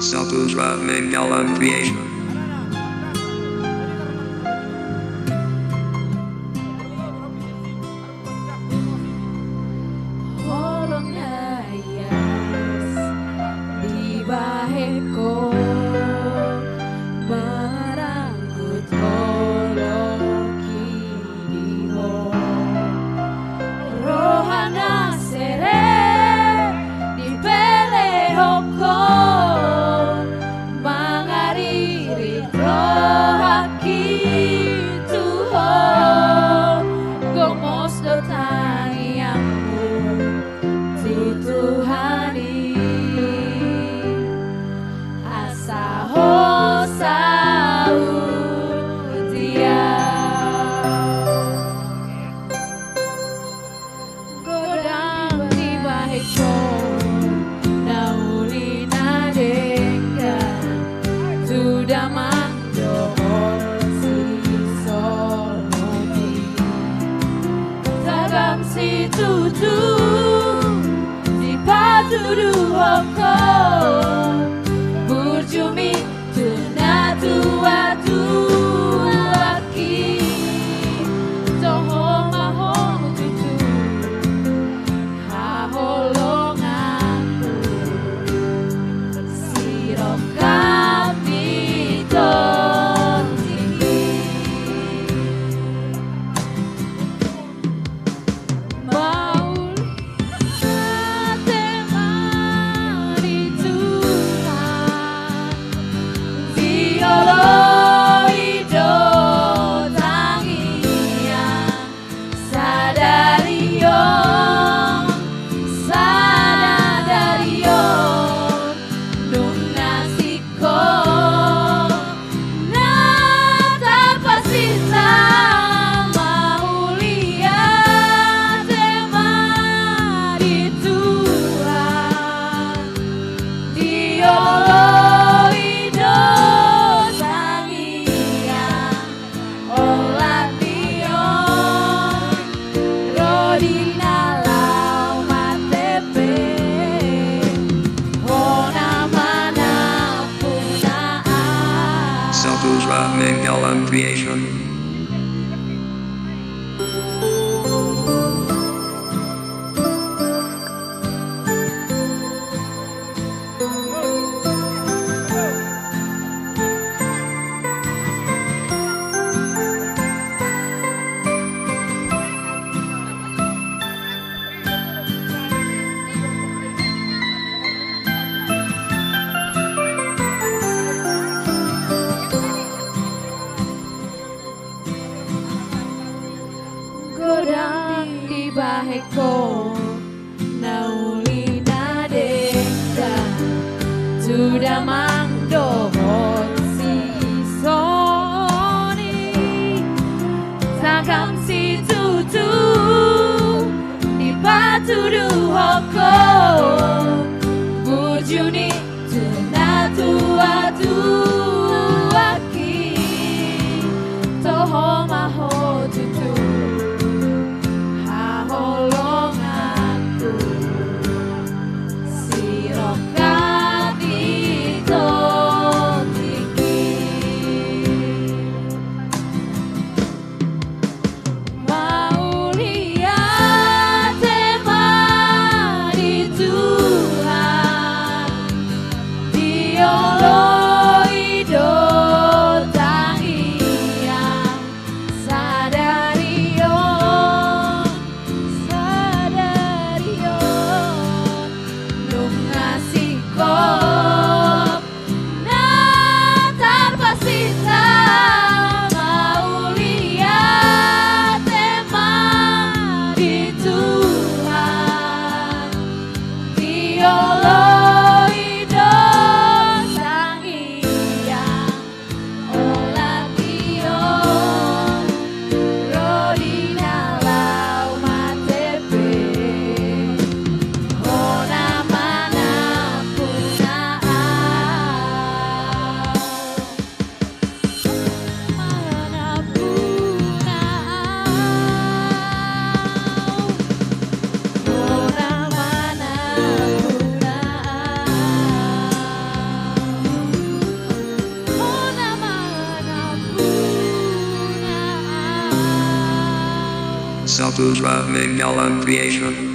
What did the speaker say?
Saputra Mangalam Creation. Holonayas di baheko merangkut holoki diho rohana sere di pelehoko mangariri rohaki tuho gomos dotangiamu Tuhani asa hosau dia godang di baheko nauli nadengga sudah mangdohon si soloti tagam si tutu Patudu hoko burjumi tuna tua tuaki toho mahong tutu haholonganku sirokam ditontingi Saputra Mangalam Creation. Godang di baheko nauli nadengga sudah mangdohon si soni sakam si tutu di patudu hoko bujuni tuna tua tuaki toho maho tutu Holong Saputra Mangalam Creation.